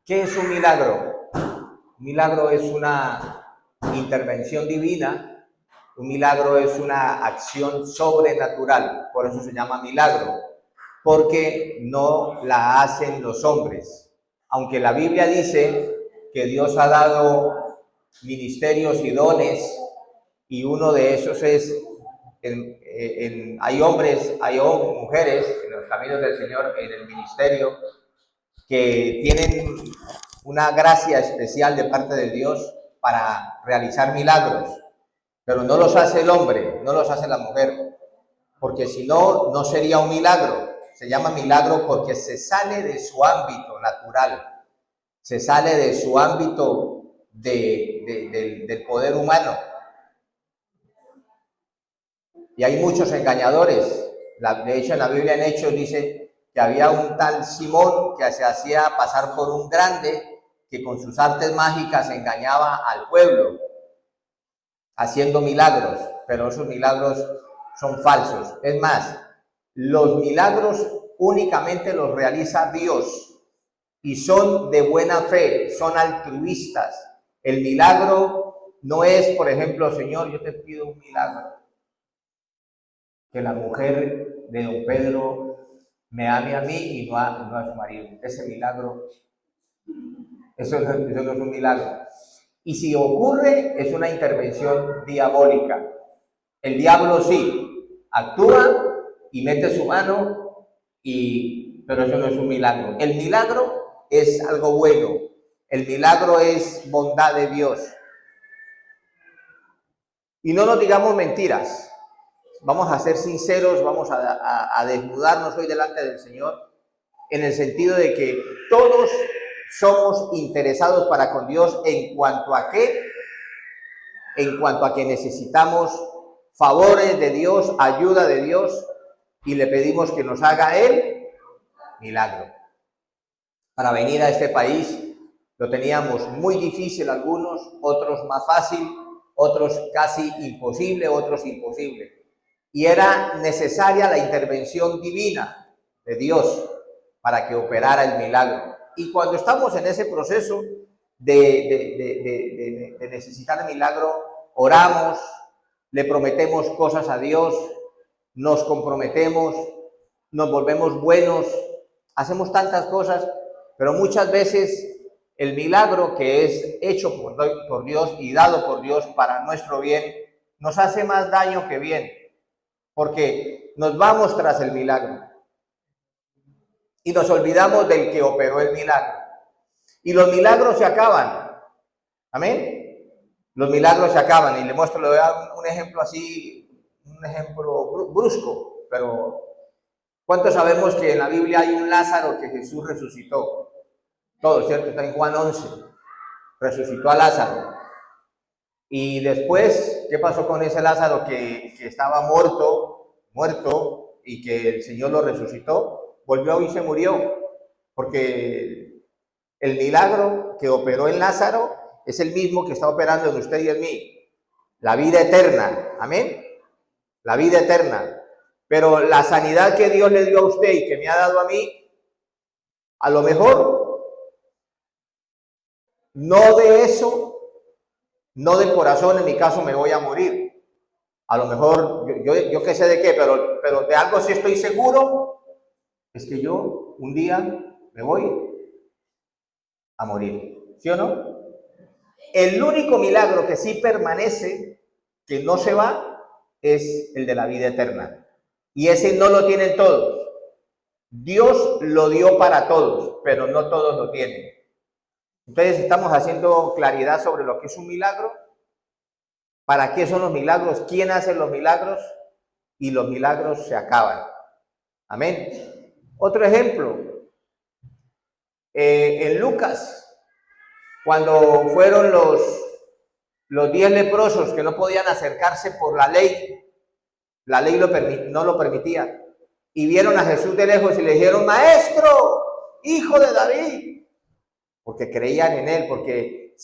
¿Qué es un milagro? Un milagro es una intervención divina, un milagro es una acción sobrenatural, por eso se llama milagro, porque no la hacen los hombres. Aunque la Biblia dice que Dios ha dado ministerios y dones, y uno de esos es, hay hombres, hay mujeres en los caminos del Señor, en el ministerio, que tienen una gracia especial de parte de Dios para realizar milagros, pero no los hace el hombre, no los hace la mujer, porque si no, no sería un milagro. Se llama milagro porque se sale de su ámbito natural, se sale de su ámbito del poder humano. Y hay muchos engañadores. De hecho, en la Biblia en Hechos dice que había un tal Simón que se hacía pasar por un grande que con sus artes mágicas engañaba al pueblo, haciendo milagros, pero esos milagros son falsos. Es más, los milagros únicamente los realiza Dios y son de buena fe, son altruistas. El milagro no es, por ejemplo, Señor, yo te pido un milagro, que la mujer de don Pedro me ame a mí y no a su marido. Ese milagro, eso no es un milagro. Y si ocurre, es una intervención diabólica. El diablo sí actúa y mete su mano, pero eso no es un milagro. El milagro es algo bueno. El milagro es bondad de Dios. Y no nos digamos mentiras. Vamos a ser sinceros, vamos a desnudarnos hoy delante del Señor, en el sentido de que todos somos interesados para con Dios en cuanto a qué, en cuanto a que necesitamos favores de Dios, ayuda de Dios, y le pedimos que nos haga el milagro. Para venir a este país lo teníamos muy difícil algunos, otros más fácil, otros casi imposible, otros imposible. Y era necesaria la intervención divina de Dios para que operara el milagro. Y cuando estamos en ese proceso de necesitar el milagro, oramos, le prometemos cosas a Dios, nos comprometemos, nos volvemos buenos, hacemos tantas cosas, pero muchas veces el milagro que es hecho por Dios y dado por Dios para nuestro bien, nos hace más daño que bien, porque nos vamos tras el milagro y nos olvidamos del que operó el milagro. Y los milagros se acaban. Amén. Los milagros se acaban. Y le muestro, le voy a dar un ejemplo así, un ejemplo brusco, pero ¿cuántos sabemos que en la Biblia hay un Lázaro que Jesús resucitó? Todo, ¿cierto? Está en Juan 11. Resucitó a Lázaro. Y después, ¿qué pasó con ese Lázaro que estaba muerto, y que el Señor lo resucitó? Volvió y se murió, porque el milagro que operó en Lázaro es el mismo que está operando en usted y en mí, la vida eterna. Amén. La vida eterna. Pero la sanidad que Dios le dio a usted y que me ha dado a mí, a lo mejor no de eso, no del corazón, en mi caso me voy a morir. A lo mejor, yo qué sé de qué, pero de algo sí estoy seguro, es que yo un día me voy a morir. ¿Sí o no? El único milagro que sí permanece, que no se va, es el de la vida eterna. Y ese no lo tienen todos. Dios lo dio para todos, pero no todos lo tienen. Entonces estamos haciendo claridad sobre lo que es un milagro, para qué son los milagros, quién hace los milagros, y los milagros se acaban. Amén. Otro ejemplo, en Lucas, cuando fueron los 10 leprosos que no podían acercarse por la ley no lo permitía, y vieron a Jesús de lejos y le dijeron: Maestro, hijo de David, porque creían en él, porque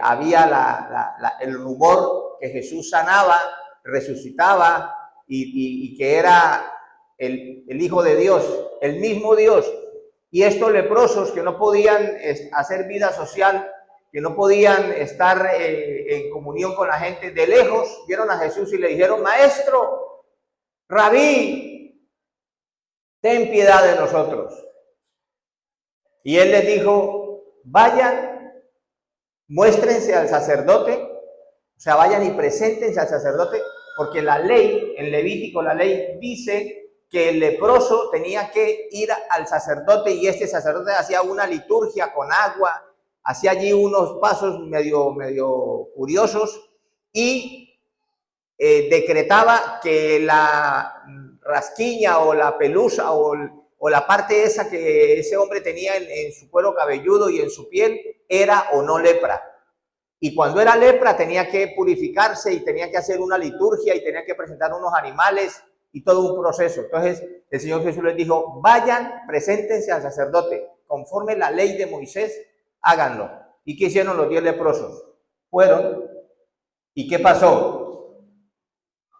había el rumor que Jesús sanaba, resucitaba y que era el Hijo de Dios, el mismo Dios. y estos leprosos que no podían hacer vida social, que no podían estar en comunión con la gente, de lejos vieron a Jesús y le dijeron: Maestro, Rabí, ten piedad de nosotros. Y él les dijo: vayan, muéstrense al sacerdote, o sea, vayan y preséntense al sacerdote, porque la ley, en Levítico, la ley dice que el leproso tenía que ir al sacerdote, y este sacerdote hacía una liturgia con agua, hacía allí unos pasos medio curiosos, y decretaba que la rasquiña o la pelusa o la parte esa que ese hombre tenía en su cuero cabelludo y en su piel era o no lepra. Y cuando era lepra tenía que purificarse y tenía que hacer una liturgia y tenía que presentar unos animales y todo un proceso. Entonces el Señor Jesús les dijo: vayan, preséntense al sacerdote, conforme la ley de Moisés, háganlo. ¿Y qué hicieron los 10 leprosos? Fueron. ¿Y qué pasó?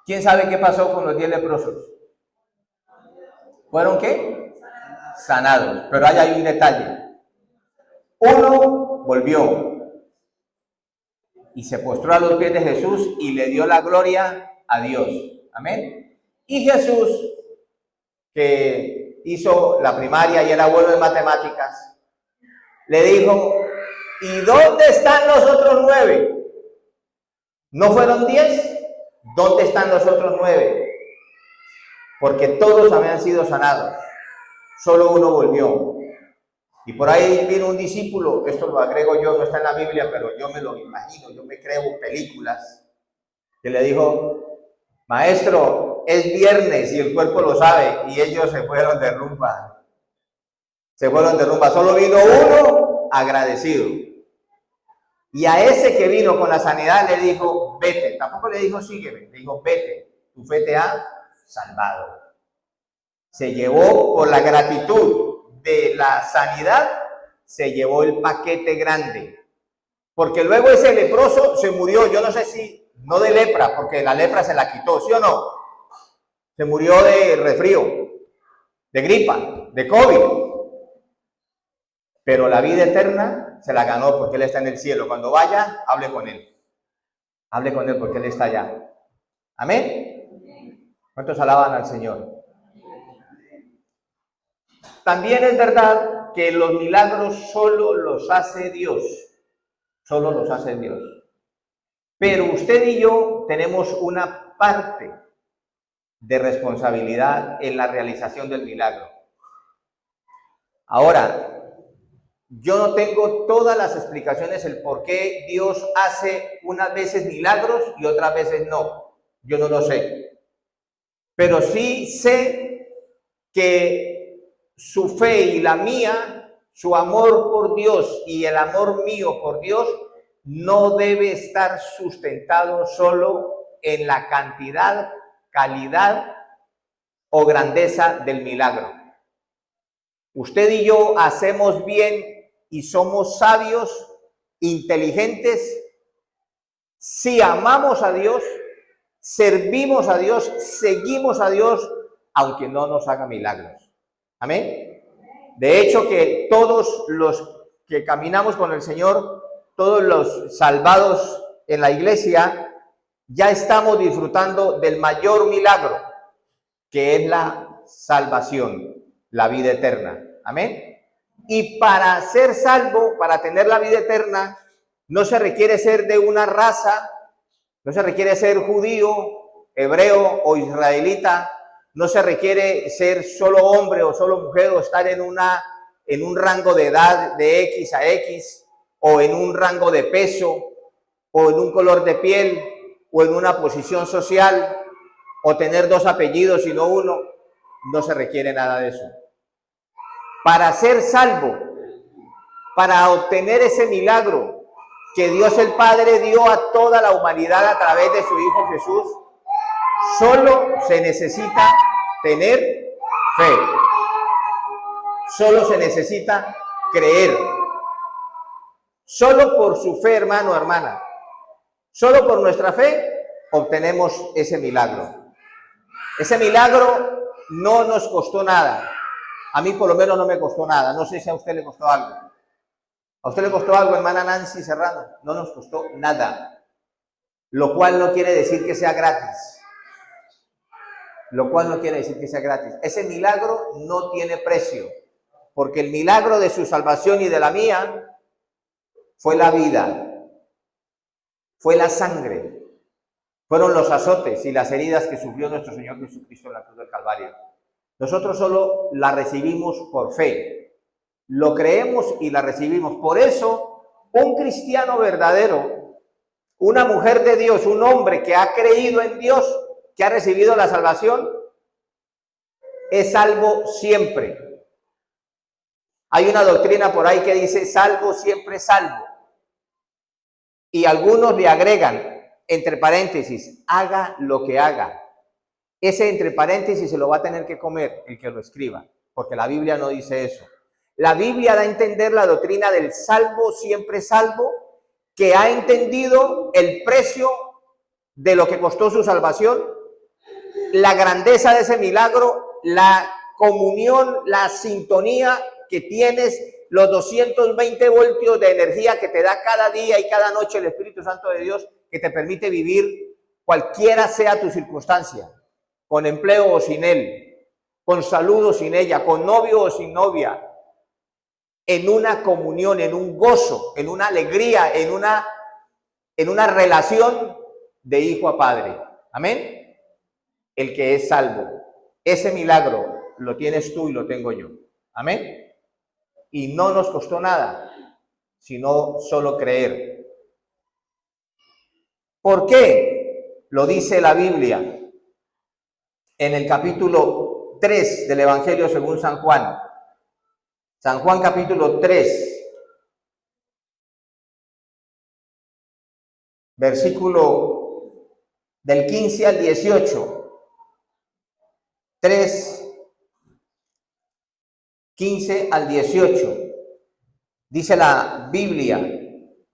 ¿Quién sabe qué pasó con los 10 leprosos? ¿Fueron qué? Sanados. Pero ahí hay un detalle. Uno volvió y se postró a los pies de Jesús y le dio la gloria a Dios. Amén. Y Jesús, que hizo la primaria y era bueno en matemáticas, le dijo: ¿y dónde están los otros 9? ¿No fueron 10? ¿Dónde están los otros 9? Porque todos habían sido sanados, solo uno volvió. Y por ahí vino un discípulo, esto lo agrego yo, no está en la Biblia, pero yo me lo imagino, yo me creo películas, que le dijo: Maestro, es viernes y el cuerpo lo sabe. Y ellos se fueron de rumba. Se fueron de rumba. Solo vino uno agradecido. Y a ese que vino con la sanidad le dijo: vete. Tampoco le dijo: sígueme. Le dijo: vete, tu fe te ha salvado. Se llevó, por la gratitud de la sanidad, se llevó el paquete grande. Porque luego ese leproso se murió, yo no sé si, no de lepra, porque la lepra se la quitó, ¿sí o no? Se murió de resfrío, de gripa, de COVID. Pero la vida eterna se la ganó porque Él está en el cielo. Cuando vaya, hable con Él. Hable con Él porque Él está allá. ¿Amén? ¿Cuántos alaban al Señor? También es verdad que los milagros solo los hace Dios. Solo los hace Dios. Pero usted y yo tenemos una parte de responsabilidad en la realización del milagro. Ahora, yo no tengo todas las explicaciones el por qué Dios hace unas veces milagros y otras veces no. Yo no lo sé. Pero sí sé que su fe y la mía, su amor por Dios y el amor mío por Dios, no debe estar sustentado solo en la cantidad, calidad o grandeza del milagro. Usted y yo hacemos bien y somos sabios, inteligentes, si amamos a Dios, servimos a Dios, seguimos a Dios, aunque no nos haga milagros. Amén. De hecho, que todos los que caminamos con el Señor, todos los salvados en la iglesia, ya estamos disfrutando del mayor milagro, que es la salvación, la vida eterna. Amén. Y para ser salvo, para tener la vida eterna, no se requiere ser de una raza, no se requiere ser judío, hebreo o israelita, no se requiere ser solo hombre o solo mujer o estar en un rango de edad de X a X, o en un rango de peso, o en un color de piel, o en una posición social, o tener 2 apellidos y no uno. No se requiere nada de eso. Para ser salvo, para obtener ese milagro que Dios el Padre dio a toda la humanidad a través de su Hijo Jesús, solo se necesita tener fe. Solo se necesita creer. Solo por su fe, hermano, hermana, solo por nuestra fe obtenemos ese milagro. Ese milagro no nos costó nada. A mí por lo menos no me costó nada. No sé si a usted le costó algo. ¿A usted le costó algo, hermana Nancy Serrano? No nos costó nada. Lo cual no quiere decir que sea gratis. Lo cual no quiere decir que sea gratis. Ese milagro no tiene precio. Porque el milagro de su salvación y de la mía fue la vida. Fue la sangre. Fueron los azotes y las heridas que sufrió nuestro Señor Jesucristo en la cruz del Calvario. Nosotros solo la recibimos por fe. Lo creemos y la recibimos. Por eso, un cristiano verdadero, una mujer de Dios, un hombre que ha creído en Dios, que ha recibido la salvación, es salvo siempre. Hay una doctrina por ahí que dice salvo siempre salvo. Y algunos le agregan, entre paréntesis, haga lo que haga. Ese entre paréntesis se lo va a tener que comer el que lo escriba, porque la Biblia no dice eso. La Biblia da a entender la doctrina del salvo siempre salvo, que ha entendido el precio de lo que costó su salvación, la grandeza de ese milagro, la comunión, la sintonía que tienes, los 220 voltios de energía que te da cada día y cada noche el Espíritu Santo de Dios, que te permite vivir cualquiera sea tu circunstancia, con empleo o sin él, con salud o sin ella, con novio o sin novia, en una comunión, en un gozo, en una alegría, en una relación de hijo a padre. Amén. El que es salvo. Ese milagro lo tienes tú y lo tengo yo. Amén. Y no nos costó nada, sino solo creer. ¿Por qué? Lo dice la Biblia en el capítulo 3 del Evangelio según San Juan. San Juan capítulo 3, versículo del 15 al 18. 3, 15 al 18. Dice la Biblia,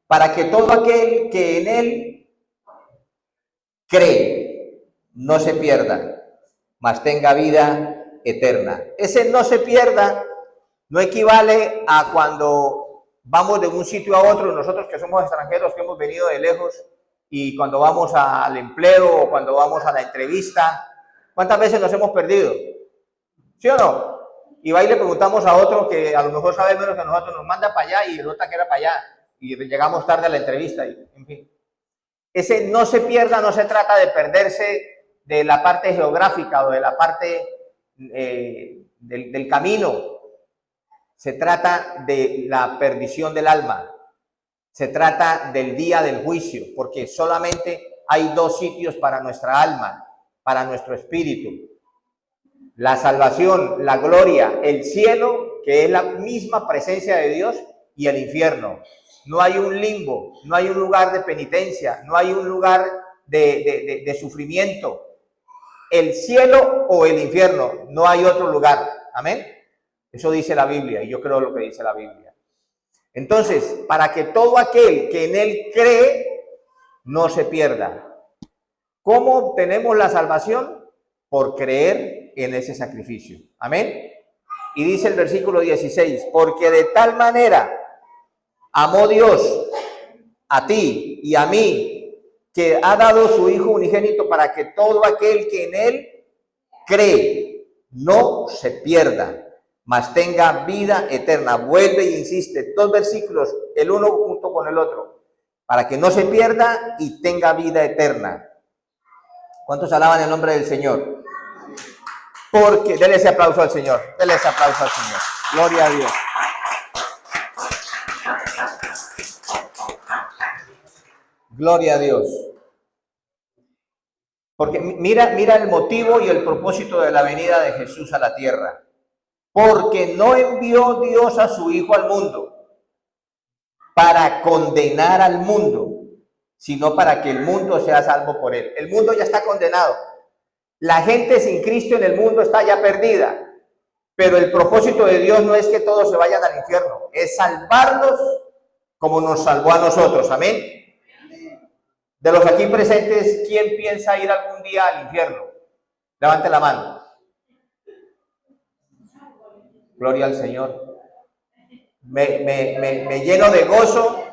para que todo aquel que en él cree no se pierda, mas tenga vida eterna. Ese no se pierda no equivale a cuando vamos de un sitio a otro, nosotros que somos extranjeros, que hemos venido de lejos, y cuando vamos al empleo o cuando vamos a la entrevista, ¿cuántas veces nos hemos perdido? ¿Sí o no? Y va y le preguntamos a otro que a lo mejor sabe menos que nosotros, nos manda para allá y resulta que era para allá, y llegamos tarde a la entrevista, y en fin. Ese no se pierda, no se trata de perderse de la parte geográfica o de la parte del camino. Se trata de la perdición del alma. Se trata del día del juicio, porque solamente hay dos sitios para nuestra alma, para nuestro espíritu. La salvación, la gloria, el cielo, que es la misma presencia de Dios, y el infierno. No hay un limbo, no hay un lugar de penitencia, no hay un lugar de sufrimiento. El cielo o el infierno, no hay otro lugar. Amén. Eso dice la Biblia y yo creo lo que dice la Biblia. Entonces, para que todo aquel que en él cree no se pierda. ¿Cómo obtenemos la salvación? Por creer en ese sacrificio. Amén. Y dice el versículo 16, porque de tal manera amó Dios a ti y a mí, que ha dado su Hijo unigénito para que todo aquel que en él cree no se pierda, mas tenga vida eterna. Vuelve y insiste, dos versículos, el uno junto con el otro, para que no se pierda y tenga vida eterna. ¿Cuántos alaban el nombre del Señor? Porque, denle ese aplauso al Señor, denle ese aplauso al Señor. Gloria a Dios. Gloria a Dios. Porque mira el motivo y el propósito de la venida de Jesús a la tierra. Porque no envió Dios a su Hijo al mundo para condenar al mundo, sino para que el mundo sea salvo por él. El mundo ya está condenado. La gente sin Cristo en el mundo está ya perdida. Pero el propósito de Dios no es que todos se vayan al infierno, es salvarlos como nos salvó a nosotros. Amén. De los aquí presentes, ¿quién piensa ir algún día al infierno? Levante la mano. Gloria al Señor. Me lleno de gozo,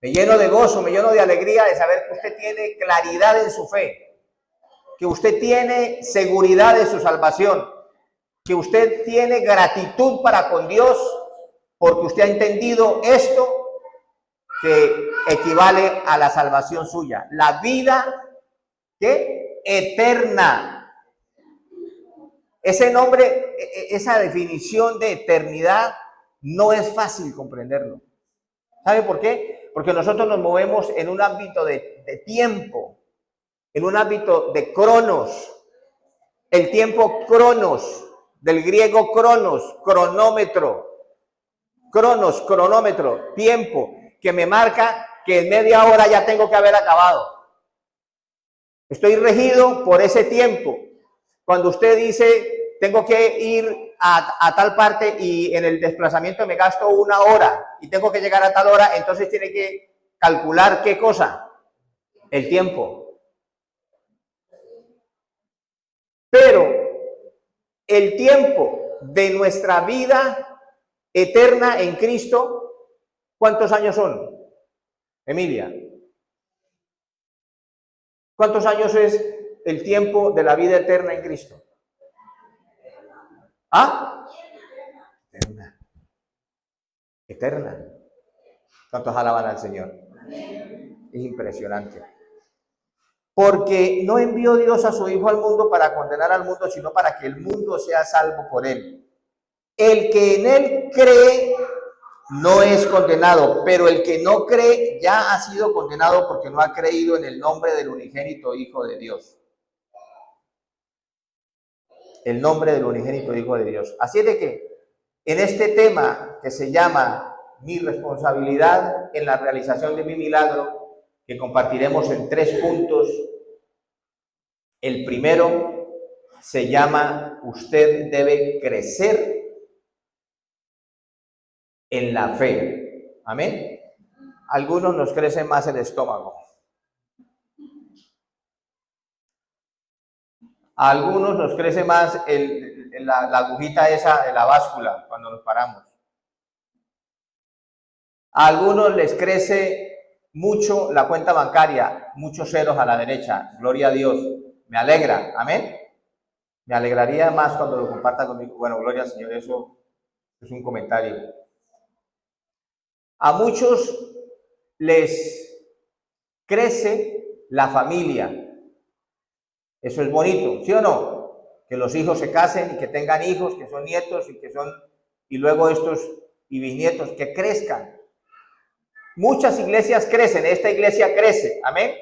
me lleno de gozo, me lleno de alegría de saber que usted tiene claridad en su fe, que usted tiene seguridad de su salvación, que usted tiene gratitud para con Dios, porque usted ha entendido esto que equivale a la salvación suya, la vida ¿qué? Eterna. Ese nombre, esa definición de eternidad no es fácil comprenderlo. ¿Sabe por qué? Porque nosotros nos movemos en un ámbito de tiempo, en un ámbito de cronos. El tiempo cronos, del griego cronos, cronómetro. Cronos, cronómetro, tiempo, que me marca que en media hora ya tengo que haber acabado. Estoy regido por ese tiempo. Cuando usted dice, tengo que ir a tal parte y en el desplazamiento me gasto 1 hora y tengo que llegar a tal hora, entonces tiene que calcular ¿qué cosa? El tiempo. Pero el tiempo de nuestra vida eterna en Cristo, ¿cuántos años son? Emilia, ¿cuántos años es el tiempo de la vida eterna en Cristo? ¿Ah? Eterna. Eterna. ¿Cuántos alaban al Señor? Es impresionante. Porque no envió Dios a su Hijo al mundo para condenar al mundo, sino para que el mundo sea salvo por él. El que en él cree no es condenado, pero el que no cree ya ha sido condenado porque no ha creído en el nombre del unigénito Hijo de Dios. El nombre del unigénito Hijo de Dios. Así es de que en este tema que se llama mi responsabilidad en la realización de mi milagro, que compartiremos en 3 puntos, el primero se llama usted debe crecer en la fe. Amén. Algunos nos crece más el estómago. A algunos nos crece más la agujita esa de la báscula cuando nos paramos. A algunos les crece mucho la cuenta bancaria, muchos ceros a la derecha. Gloria a Dios. Me alegra. Amén. Me alegraría más cuando lo comparta conmigo. Bueno, gloria al Señor. Eso es un comentario. A muchos les crece la familia. Eso es bonito, ¿sí o no? Que los hijos se casen y que tengan hijos, que son nietos y luego estos y bisnietos, que crezcan. Muchas iglesias crecen, esta iglesia crece, amén.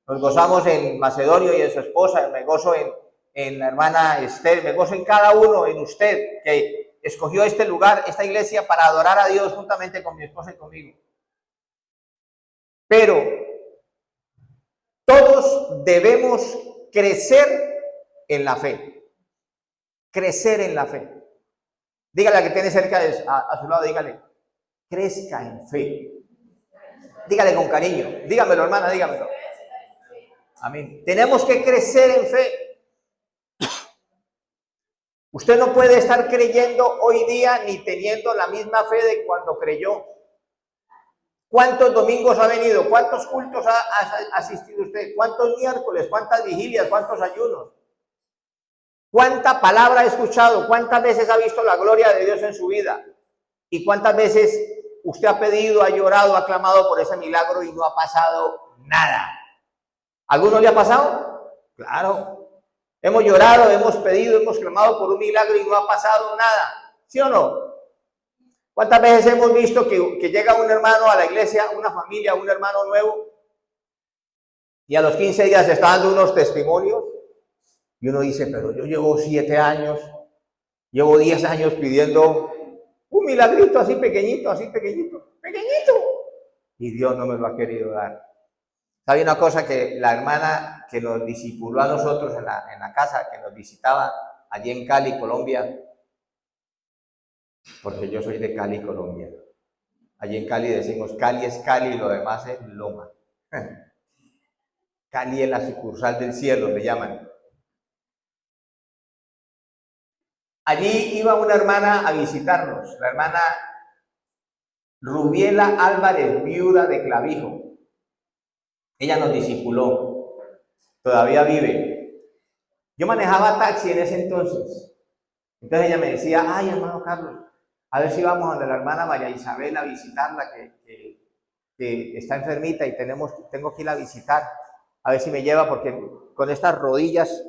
Nos gozamos en Macedonio y en su esposa, me gozo en la hermana Esther, me gozo en cada uno, en usted, que escogió este lugar, esta iglesia, para adorar a Dios juntamente con mi esposa y conmigo. Pero todos debemos crecer en la fe. Crecer en la fe. Dígale a que tiene cerca a su lado, dígale, crezca en fe. Dígale con cariño. Dígamelo, hermana, dígamelo. Amén. Tenemos que crecer en fe. Usted no puede estar creyendo hoy día ni teniendo la misma fe de cuando creyó. ¿Cuántos domingos ha venido? ¿Cuántos cultos ha asistido usted? ¿Cuántos miércoles? ¿Cuántas vigilias? ¿Cuántos ayunos? ¿Cuánta palabra ha escuchado? ¿Cuántas veces ha visto la gloria de Dios en su vida? ¿Y cuántas veces usted ha pedido, ha llorado, ha clamado por ese milagro y no ha pasado nada? ¿Alguno le ha pasado? Claro. Hemos llorado, hemos pedido, hemos clamado por un milagro y no ha pasado nada. ¿Sí o no? ¿Cuántas veces hemos visto que llega un hermano a la iglesia, una familia, un hermano nuevo, y a los 15 días está dando unos testimonios? Y uno dice, pero yo llevo 7 años, llevo 10 años pidiendo un milagrito así pequeñito, pequeñito. Y Dios no me lo ha querido dar. ¿Sabe una cosa? Que la hermana que nos discipuló a nosotros en la casa, que nos visitaba allí en Cali, Colombia, porque yo soy de Cali, Colombia. Allí en Cali decimos, Cali es Cali y lo demás es Loma. Cali es la sucursal del cielo, le llaman. Allí iba una hermana a visitarnos, la hermana Rubiela Álvarez, viuda de Clavijo. Ella nos discipuló, todavía vive. Yo manejaba taxi en ese entonces. Entonces ella me decía, ay, hermano Carlos, a ver si vamos a la hermana María Isabel a visitarla, que está enfermita y tengo que ir a visitar, a ver si me lleva, porque con estas rodillas,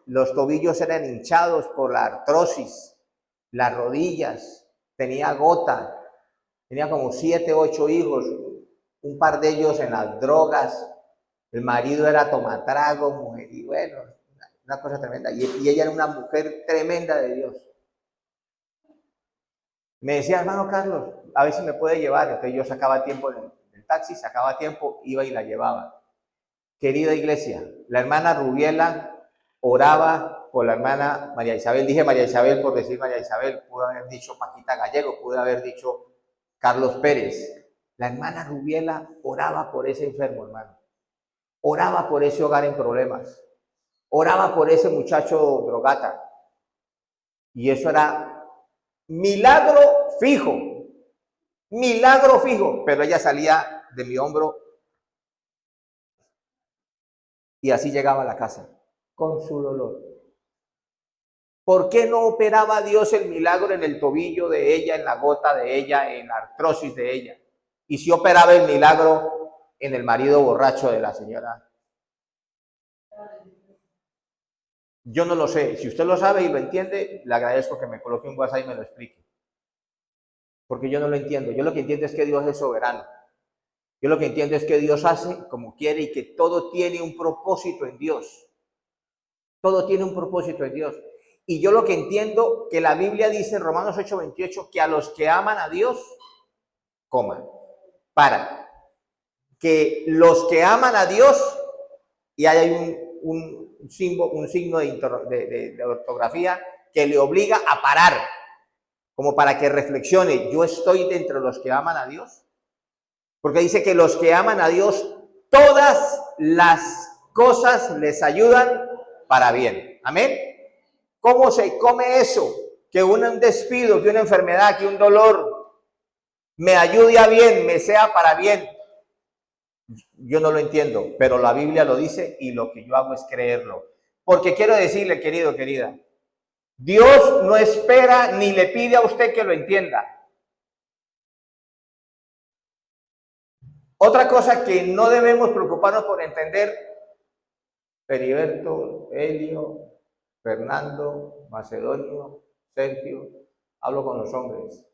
los tobillos eran hinchados por la artrosis, las rodillas, tenía gota, tenía como 7, 8 hijos, un par de ellos en las drogas, el marido era tomatrago, mujer, y bueno, una cosa tremenda, y ella era una mujer tremenda de Dios. Me decía, hermano Carlos, a ver si me puede llevar. Entonces yo sacaba tiempo en el taxi, sacaba tiempo, iba y la llevaba. Querida iglesia, la hermana Rubiela oraba por la hermana María Isabel. Dije María Isabel por decir María Isabel, pude haber dicho Paquita Gallego, pude haber dicho Carlos Pérez. La hermana Rubiela oraba por ese enfermo, hermano. Oraba por ese hogar en problemas. Oraba por ese muchacho drogata. Y eso era milagro fijo, pero ella salía de mi hombro y así llegaba a la casa, con su dolor. ¿Por qué no operaba Dios el milagro en el tobillo de ella, en la gota de ella, en la artrosis de ella? Y si operaba el milagro en el marido borracho de la señora. Yo no lo sé. Si usted lo sabe y lo entiende, le agradezco que me coloque un WhatsApp y me lo explique. Porque yo no lo entiendo. Yo lo que entiendo es que Dios es soberano. Yo lo que entiendo es que Dios hace como quiere y que todo tiene un propósito en Dios. Todo tiene un propósito en Dios. Y yo lo que entiendo que la Biblia dice en Romanos 8:28 que a los que aman a Dios, que los que aman a Dios, y hay un signo de ortografía que le obliga a parar, como para que reflexione, yo estoy de entre los que aman a Dios. Porque dice que los que aman a Dios, todas las cosas les ayudan para bien. Amén. ¿Cómo se come eso? Que un despido, que una enfermedad, que un dolor me ayude a bien, me sea para bien. Yo no lo entiendo, pero la Biblia lo dice y lo que yo hago es creerlo. Porque quiero decirle, querido, querida, Dios no espera ni le pide a usted que lo entienda. Otra cosa que no debemos preocuparnos por entender, Heriberto, Helio, Fernando, Macedonio, Sergio, hablo con los hombres,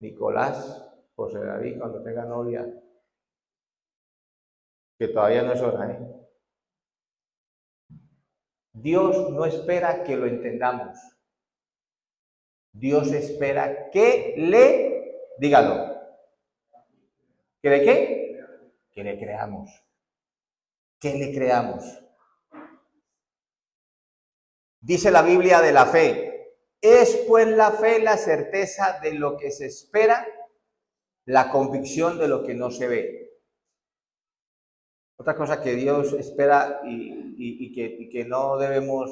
Nicolás, José David, cuando tenga novia, que todavía no es hora, Dios no espera que lo entendamos. Dios espera que dígalo, ¿que le qué? Que le creamos. Que le creamos. Dice la Biblia de la fe, es pues la fe la certeza de lo que se espera, la convicción de lo que no se ve. Otra cosa que Dios espera y que no debemos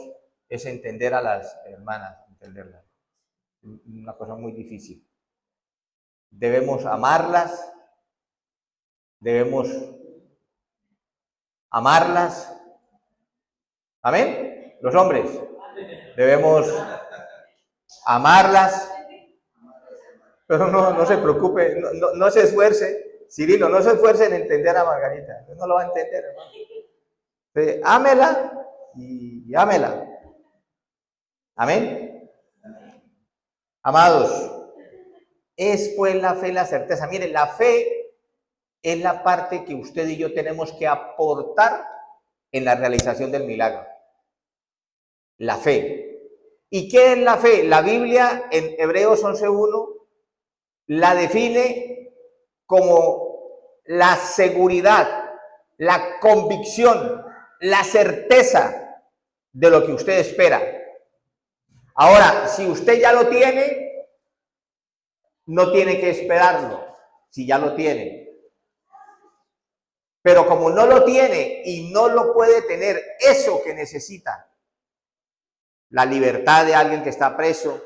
es entender a las hermanas, entenderlas. Una cosa muy difícil. Debemos amarlas, amén, los hombres, debemos amarlas, pero no se preocupe, no se esfuerce, Cirilo, no se esfuerce en entender a Margarita, no lo va a entender, hermano. Ámela y ámela, amén. Amados, es pues la fe la certeza. Miren, la fe es la parte que usted y yo tenemos que aportar en la realización del milagro. La fe. ¿Y qué es la fe? La Biblia en Hebreos 11:1 la define como la seguridad, la convicción, la certeza de lo que usted espera. Ahora, si usted ya lo tiene, no tiene que esperarlo, si ya lo tiene. Pero como no lo tiene y no lo puede tener, eso que necesita, la libertad de alguien que está preso,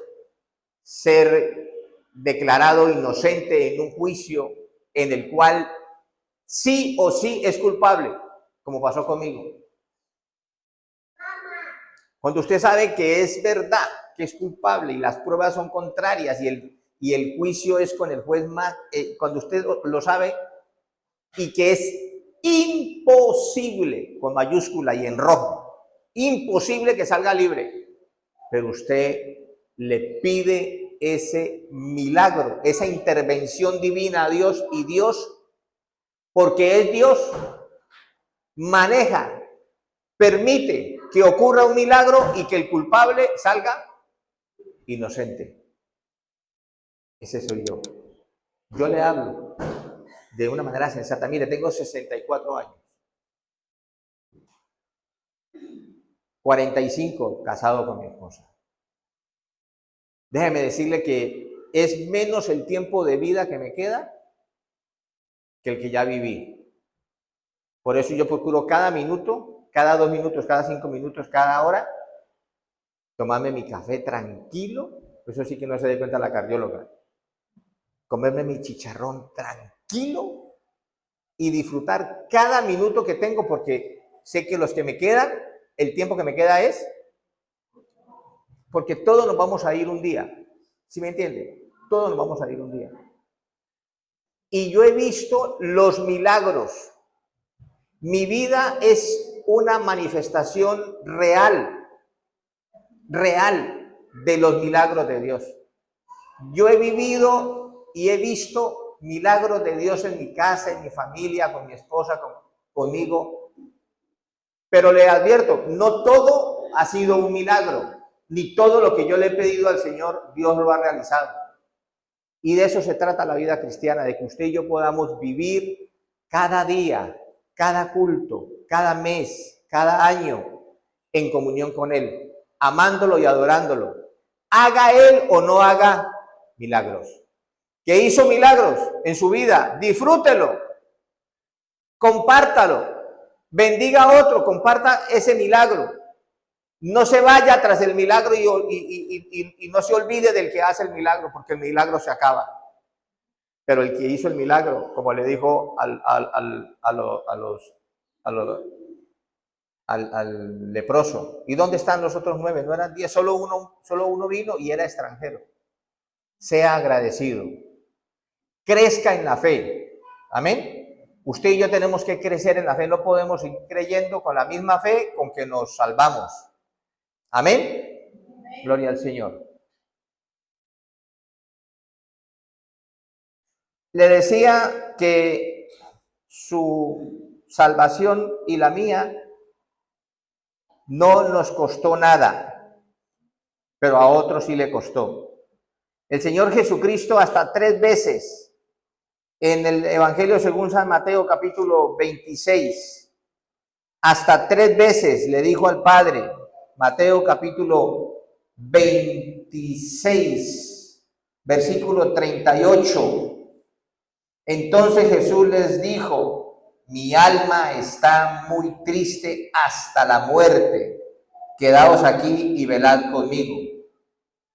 ser declarado inocente en un juicio en el cual sí o sí es culpable, como pasó conmigo. Cuando usted sabe que es verdad, que es culpable y las pruebas son contrarias y el juicio es con el juez más, cuando usted lo sabe y que es imposible, con mayúscula y en rojo, imposible que salga libre, pero usted le pide ese milagro, esa intervención divina a Dios, y Dios, porque es Dios, maneja, permite que ocurra un milagro y que el culpable salga inocente. Ese soy yo. Yo le hablo de una manera sensata. Mire, tengo 64 años. 45 casado con mi esposa. Déjeme decirle que es menos el tiempo de vida que me queda que el que ya viví. Por eso yo procuro cada minuto, cada 2 minutos, cada 5 minutos, cada hora, tomarme mi café tranquilo. Eso sí que no se dé cuenta la cardióloga. Comerme mi chicharrón tranquilo y disfrutar cada minuto que tengo, porque sé que los que me quedan, el tiempo que me queda es, porque todos nos vamos a ir un día. ¿Sí me entiende? Todos nos vamos a ir un día. Y yo he visto los milagros. Mi vida es una manifestación real de los milagros de Dios. Yo he vivido y he visto milagros de Dios en mi casa, en mi familia, con mi esposa, conmigo. Pero le advierto, no todo ha sido un milagro, ni todo lo que yo le he pedido al Señor, Dios lo ha realizado. Y de eso se trata la vida cristiana, de que usted y yo podamos vivir cada día, cada culto, cada mes, cada año, en comunión con Él, amándolo y adorándolo. Haga Él o no haga milagros. ¿Que hizo milagros en su vida? Disfrútelo, compártalo, bendiga a otro, comparta ese milagro. No se vaya tras el milagro y no se olvide del que hace el milagro, porque el milagro se acaba. Pero el que hizo el milagro, como le dijo al leproso, ¿y dónde están los otros 9? No eran 10, solo uno vino y era extranjero. Sea agradecido, crezca en la fe. Amén. Usted y yo tenemos que crecer en la fe, no podemos ir creyendo con la misma fe con que nos salvamos. Amén. Gloria al Señor. Le decía que su salvación y la mía no nos costó nada, pero a otros sí le costó. El Señor Jesucristo hasta 3 veces en el Evangelio según San Mateo capítulo 26, hasta 3 veces le dijo al Padre, Mateo capítulo 26, versículo 38. Entonces Jesús les dijo, mi alma está muy triste hasta la muerte. Quedaos aquí y velad conmigo.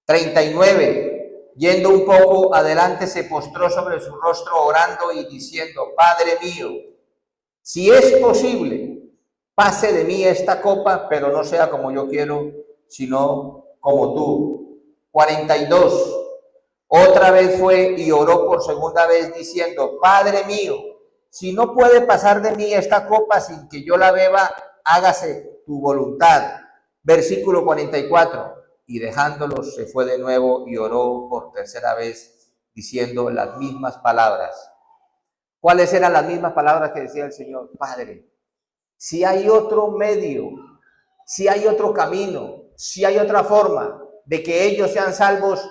39. Yendo un poco adelante, se postró sobre su rostro orando y diciendo, Padre mío, si es posible, pase de mí esta copa, pero no sea como yo quiero, sino como tú. 42. Otra vez fue y oró por segunda vez diciendo, Padre mío, si no puede pasar de mí esta copa sin que yo la beba, hágase tu voluntad. Versículo 44. Y dejándolos se fue de nuevo y oró por tercera vez diciendo las mismas palabras. ¿Cuáles eran las mismas palabras que decía el Señor? Padre, si hay otro medio, si hay otro camino, si hay otra forma de que ellos sean salvos,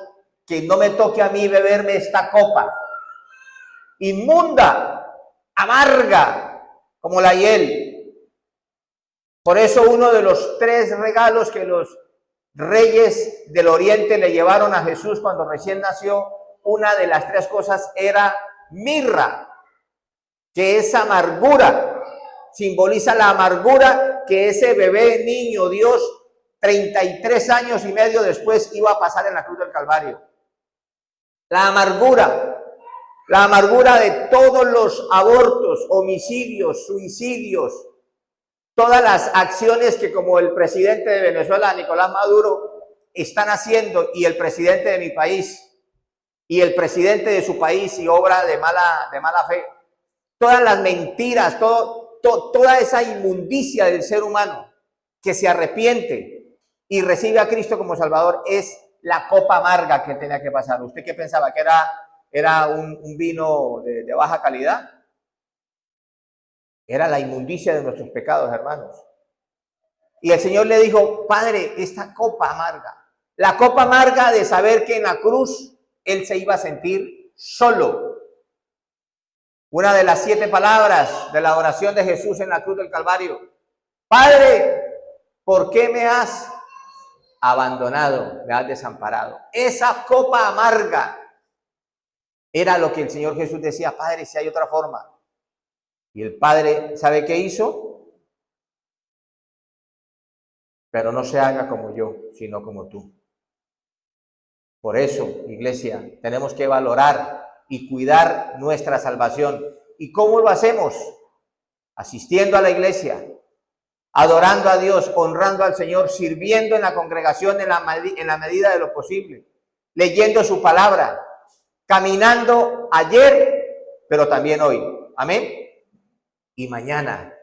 que no me toque a mí beberme esta copa inmunda, amarga, como la hiel. Por eso uno de los 3 regalos que los reyes del oriente le llevaron a Jesús cuando recién nació, una de las 3 cosas era mirra, que es amargura, simboliza la amargura que ese bebé, niño, Dios, 33 años y medio después iba a pasar en la cruz del Calvario. La amargura de todos los abortos, homicidios, suicidios, todas las acciones que como el presidente de Venezuela, Nicolás Maduro, están haciendo, y el presidente de mi país, y el presidente de su país, y obra de mala fe, todas las mentiras, toda esa inmundicia del ser humano que se arrepiente y recibe a Cristo como Salvador, es la copa amarga que tenía que pasar. ¿Usted qué pensaba? ¿Que era un vino de baja calidad? Era la inmundicia de nuestros pecados, hermanos. Y el Señor le dijo: Padre, esta copa amarga, la copa amarga de saber que en la cruz Él se iba a sentir solo. Una de las 7 palabras de la oración de Jesús en la cruz del Calvario: Padre, ¿por qué me has abandonado, me has desamparado? Esa copa amarga era lo que el Señor Jesús decía: Padre, si hay otra forma. Y el Padre, ¿sabe qué hizo? Pero no se haga como yo, sino como tú. Por eso, iglesia, tenemos que valorar y cuidar nuestra salvación. ¿Y cómo lo hacemos? Asistiendo a la iglesia, adorando a Dios, honrando al Señor, sirviendo en la congregación en la medida de lo posible, leyendo su palabra, caminando ayer, pero también hoy. Amén. Y mañana,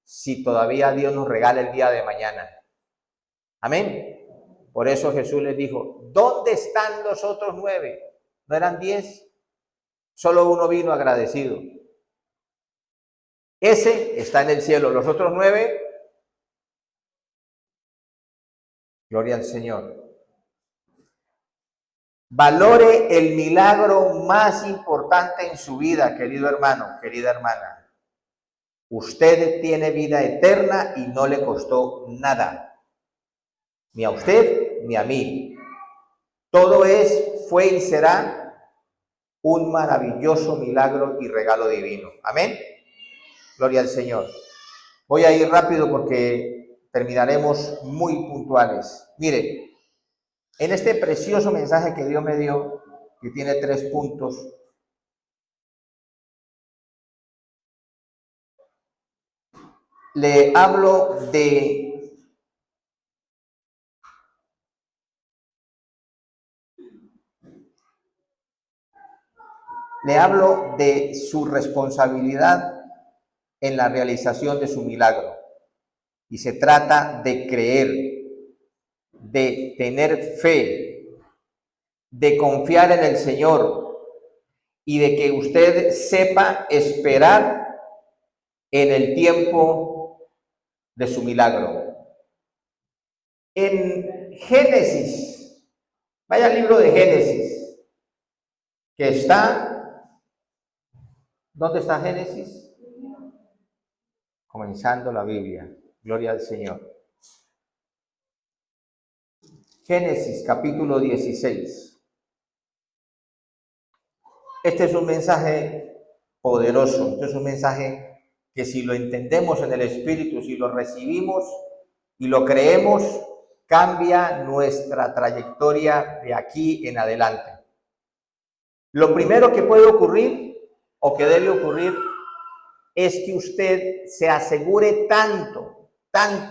si todavía Dios nos regala el día de mañana. Amén. Por eso Jesús les dijo: ¿dónde están los otros 9? ¿No eran 10? Solo uno vino agradecido. Ese está en el cielo. Los otros 9, gloria al Señor. Valore el milagro más importante en su vida, querido hermano, querida hermana. Usted tiene vida eterna y no le costó nada. Ni a usted, ni a mí. Todo fue y será un maravilloso milagro y regalo divino. Amén. Gloria al Señor. Voy a ir rápido porque terminaremos muy puntuales. Mire, en este precioso mensaje que Dios me dio, que tiene 3 puntos, le hablo de su responsabilidad en la realización de su milagro. Y se trata de creer, de tener fe, de confiar en el Señor y de que usted sepa esperar en el tiempo de su milagro. En Génesis, vaya al libro de Génesis, que está, ¿dónde está Génesis? Comenzando la Biblia, gloria al Señor. Génesis capítulo 16. Este es un mensaje poderoso, este es un mensaje que si lo entendemos en el Espíritu, si lo recibimos y lo creemos, cambia nuestra trayectoria de aquí en adelante. Lo primero que puede ocurrir o que debe ocurrir es que usted se asegure tanto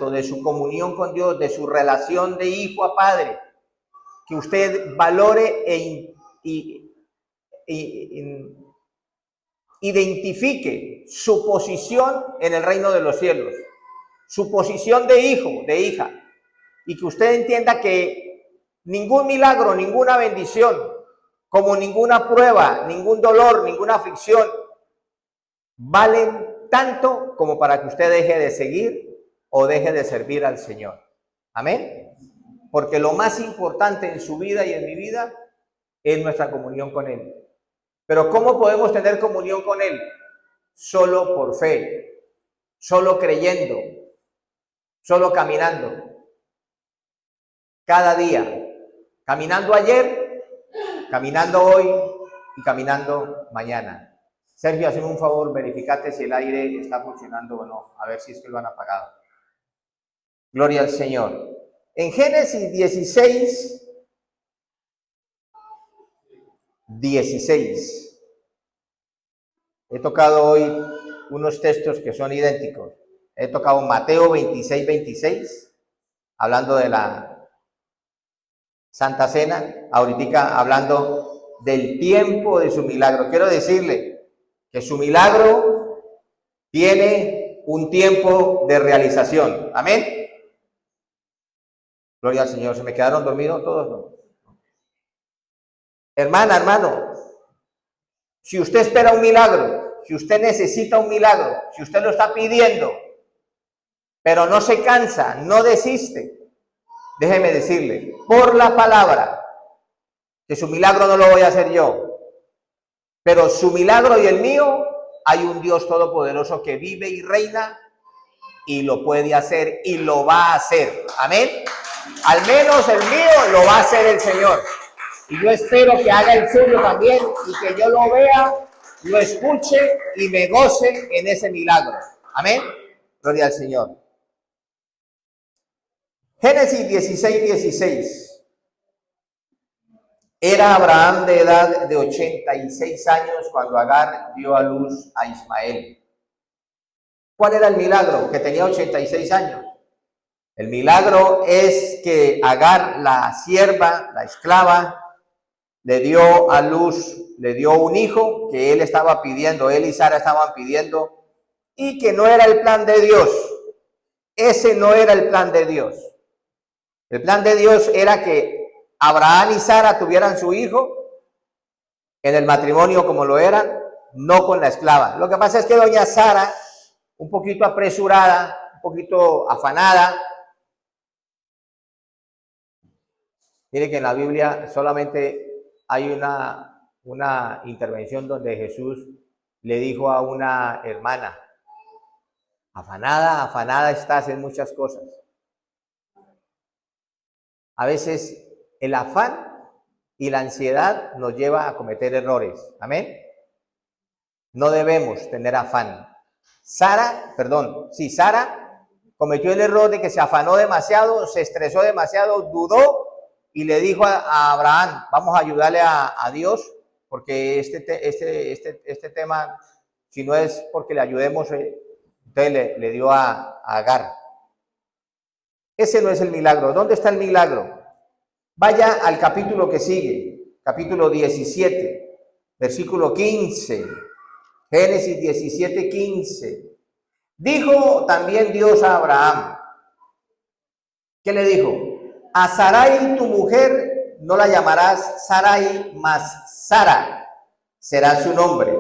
de su comunión con Dios, de su relación de hijo a padre, que usted valore e identifique su posición en el reino de los cielos, su posición de hijo, de hija, y que usted entienda que ningún milagro, ninguna bendición, como ninguna prueba, ningún dolor, ninguna aflicción, valen tanto como para que usted deje de seguir o deje de servir al Señor. Amén. Porque lo más importante en su vida y en mi vida es nuestra comunión con Él. Pero ¿cómo podemos tener comunión con Él? Solo por fe, solo creyendo, solo caminando. Cada día, caminando ayer, caminando hoy y caminando mañana. Sergio, hazme un favor, verificate si el aire está funcionando o no, a ver si es que lo han apagado. Gloria al Señor. En Génesis 16, he tocado hoy unos textos que son idénticos. He tocado Mateo 26, hablando de la Santa Cena, ahorita hablando del tiempo de su milagro. Quiero decirle que su milagro tiene un tiempo de realización. Amén. Gloria al Señor. ¿Se me quedaron dormidos todos? ¿No? Hermana, hermano, si usted espera un milagro, si usted necesita un milagro, si usted lo está pidiendo, pero no se cansa, no desiste, déjeme decirle, por la palabra, que su milagro no lo voy a hacer yo, pero su milagro y el mío, hay un Dios todopoderoso que vive y reina y lo puede hacer y lo va a hacer. Amén. Al menos el mío lo va a hacer el Señor. Y yo espero que haga el suyo también y que yo lo vea, lo escuche y me goce en ese milagro. Amén. Gloria al Señor. Génesis 16. Era Abraham de edad de 86 años cuando Agar dio a luz a Ismael. ¿Cuál era el milagro? Que tenía 86 años. El milagro es que Agar, la sierva, la esclava, le dio a luz, le dio un hijo que él estaba pidiendo, él y Sara estaban pidiendo, y que no era el plan de Dios. Ese no era el plan de Dios. El plan de Dios era que Abraham y Sara tuvieran su hijo en el matrimonio como lo eran, no con la esclava. Lo que pasa es que doña Sara, un poquito apresurada, un poquito afanada. Mire que en la Biblia solamente hay una intervención donde Jesús le dijo a una hermana, afanada estás en muchas cosas. A veces el afán y la ansiedad nos lleva a cometer errores. Amén. No debemos tener afán. Sara cometió el error de que se afanó demasiado, se estresó demasiado, dudó y le dijo a Abraham, vamos a ayudarle a Dios, porque este tema, si no es porque le ayudemos, entonces le dio a Agar. Ese no es el milagro. ¿Dónde está el milagro? Vaya al capítulo que sigue, capítulo 17, versículo 15. Génesis 17:15. Dijo también Dios a Abraham. ¿Qué le dijo? A Sarai tu mujer no la llamarás Sarai, mas Sara será su nombre.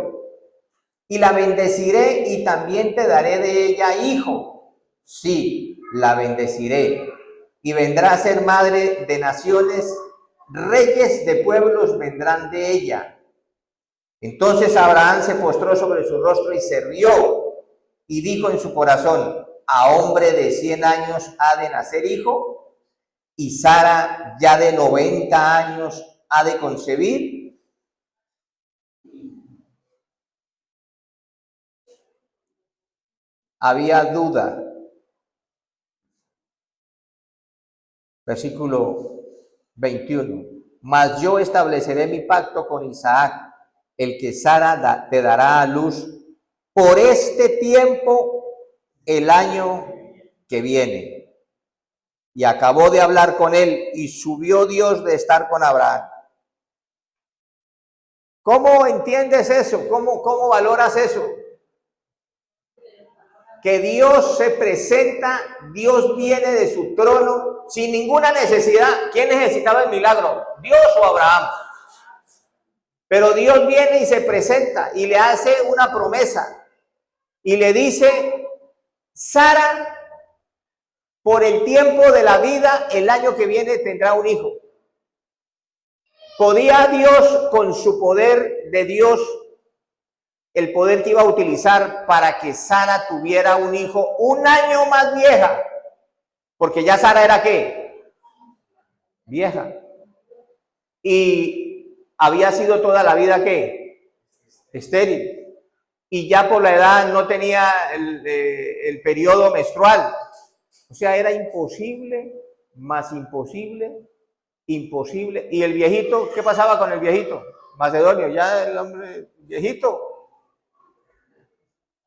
Y la bendeciré y también te daré de ella hijo. Sí, la bendeciré. Y vendrá a ser madre de naciones, reyes de pueblos vendrán de ella. Entonces Abraham se postró sobre su rostro y se rió y dijo en su corazón, a hombre de 100 años ha de nacer hijo, y Sara ya de 90 años ha de concebir. Había duda. Versículo 21. Mas yo estableceré mi pacto con Isaac, el que Sara te dará a luz por este tiempo el año que viene. Y acabó de hablar con él y subió Dios de estar con Abraham. ¿Cómo entiendes eso? ¿Cómo valoras eso? Que Dios se presenta, Dios viene de su trono sin ninguna necesidad. ¿Quién necesitaba el milagro? ¿Dios o Abraham? Pero Dios viene y se presenta y le hace una promesa y le dice, Sara, por el tiempo de la vida, el año que viene tendrá un hijo. ¿Podía Dios, con su poder de Dios, el poder que iba a utilizar para que Sara tuviera un hijo un año más vieja? Porque ya Sara era ¿qué? Vieja. Y había sido toda la vida ¿qué? Estéril. Y ya por la edad no tenía el periodo menstrual. O sea, era imposible más imposible, imposible. ¿Y el viejito? ¿Qué pasaba con el viejito? Macedonio, ya el hombre viejito.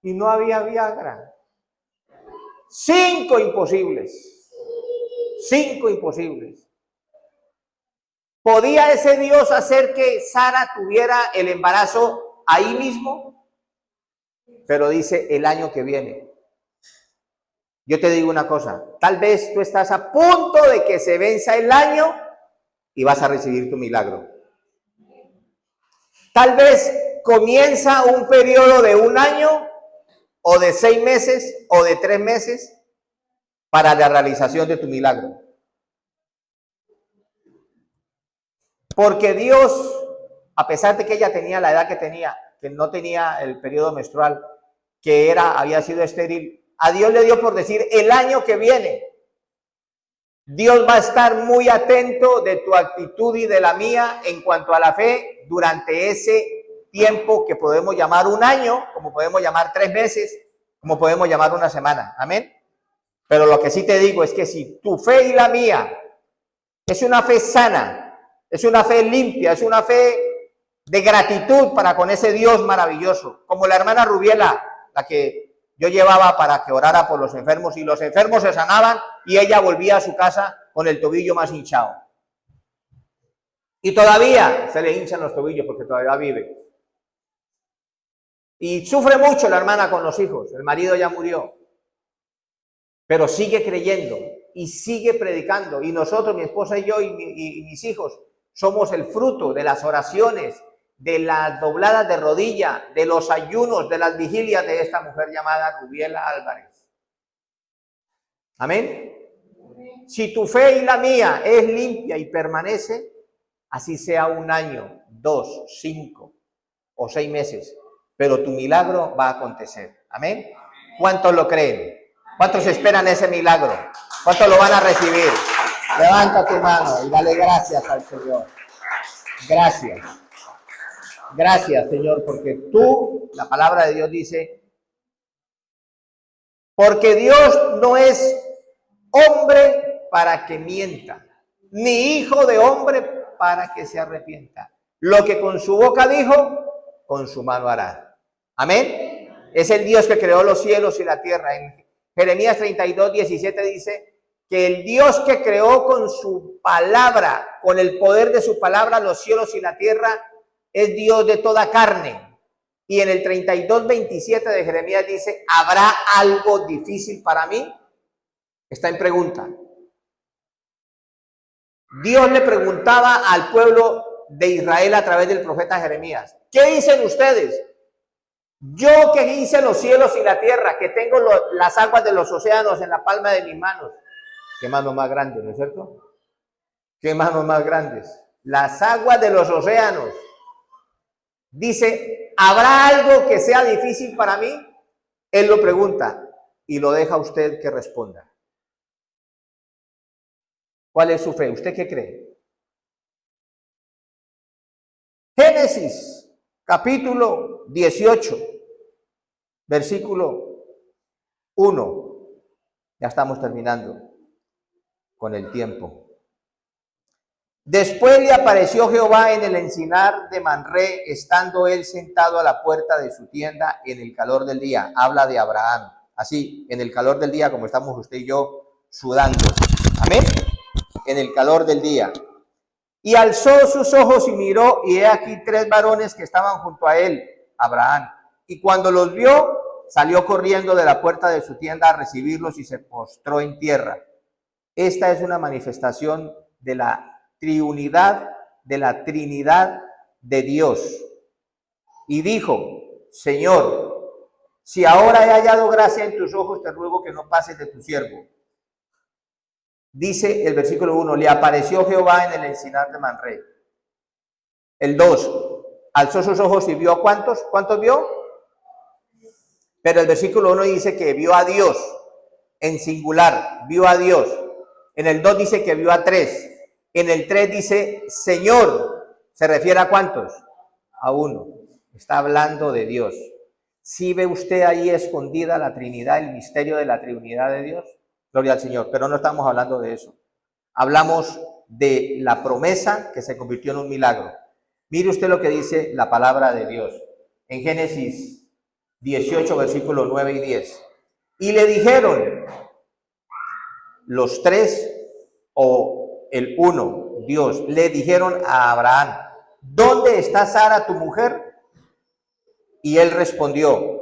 Y no había Viagra. 5 imposibles. 5 imposibles. ¿Podía ese Dios hacer que Sara tuviera el embarazo ahí mismo? Pero dice el año que viene. Yo te digo una cosa, tal vez tú estás a punto de que se venza el año y vas a recibir tu milagro. Tal vez comienza un periodo de 1 año o de 6 meses o de 3 meses para la realización de tu milagro. Porque Dios, a pesar de que ella tenía la edad que tenía, que no tenía el periodo menstrual, que había sido estéril, a Dios le dio por decir el año que viene. Dios va a estar muy atento de tu actitud y de la mía en cuanto a la fe durante ese tiempo que podemos llamar 1 año, como podemos llamar 3 meses, como podemos llamar 1 semana. Amén. Pero lo que sí te digo es que si tu fe y la mía es una fe sana, es una fe limpia, es una fe de gratitud para con ese Dios maravilloso, como la hermana Rubiela, la que yo llevaba para que orara por los enfermos, y los enfermos se sanaban y ella volvía a su casa con el tobillo más hinchado. Y todavía se le hinchan los tobillos porque todavía vive. Y sufre mucho la hermana con los hijos, el marido ya murió, pero sigue creyendo y sigue predicando. Y nosotros, mi esposa y yo y mis hijos, somos el fruto de las oraciones, de las dobladas de rodilla, de los ayunos, de las vigilias de esta mujer llamada Rubiela Álvarez. Amén. Si tu fe y la mía es limpia y permanece, así sea 1 año, 2, 5 o 6 meses, pero tu milagro va a acontecer. Amén. ¿Cuántos lo creen? ¿Cuántos esperan ese milagro? ¿Cuántos lo van a recibir? Levanta tu mano y dale gracias al Señor. Gracias. Gracias, Señor, porque tú, la palabra de Dios dice, porque Dios no es hombre para que mienta, ni hijo de hombre para que se arrepienta. Lo que con su boca dijo, con su mano hará. Amén. Es el Dios que creó los cielos y la tierra. En Jeremías 32, 17 dice que el Dios que creó con su palabra, con el poder de su palabra, los cielos y la tierra, es Dios de toda carne. Y en el 32, 27 de Jeremías dice, ¿habrá algo difícil para mí? Está en pregunta. Dios le preguntaba al pueblo de Israel a través del profeta Jeremías, ¿qué dicen ustedes? Yo que hice los cielos y la tierra, que tengo las aguas de los océanos en la palma de mis manos. ¿Qué manos más grandes, no es cierto? ¿Qué manos más grandes? Las aguas de los océanos. Dice, ¿habrá algo que sea difícil para mí? Él lo pregunta y lo deja a usted que responda. ¿Cuál es su fe? ¿Usted qué cree? Génesis, capítulo 18, versículo 1. Ya estamos terminando con el tiempo. Después le apareció Jehová en el encinar de Manré, estando él sentado a la puerta de su tienda en el calor del día. Habla de Abraham. Así, en el calor del día, como estamos usted y yo sudando. Amén. En el calor del día. Y alzó sus ojos y miró, y he aquí 3 varones que estaban junto a él, Abraham. Y cuando los vio, salió corriendo de la puerta de su tienda a recibirlos y se postró en tierra. Esta es una manifestación de la triunidad, de la Trinidad de Dios. Y dijo, Señor, si ahora he hallado gracia en tus ojos, te ruego que no pases de tu siervo. Dice el versículo 1, le apareció Jehová en el encinar de Manré. El 2, alzó sus ojos y vio a ¿cuántos? ¿Cuántos vio? Pero el versículo 1 dice que vio a Dios, en singular, vio a Dios. En el 2 dice que vio a 3. En el 3 dice, Señor, ¿se refiere a cuántos? A 1. Está hablando de Dios. ¿Sí ve usted ahí escondida la Trinidad, el misterio de la Trinidad de Dios? Gloria al Señor, pero no estamos hablando de eso. Hablamos de la promesa que se convirtió en un milagro. Mire usted lo que dice la palabra de Dios en Génesis 18, versículos 9 y 10. Y le dijeron los tres, o el uno, Dios, le dijeron a Abraham, ¿dónde está Sara tu mujer? Y él respondió,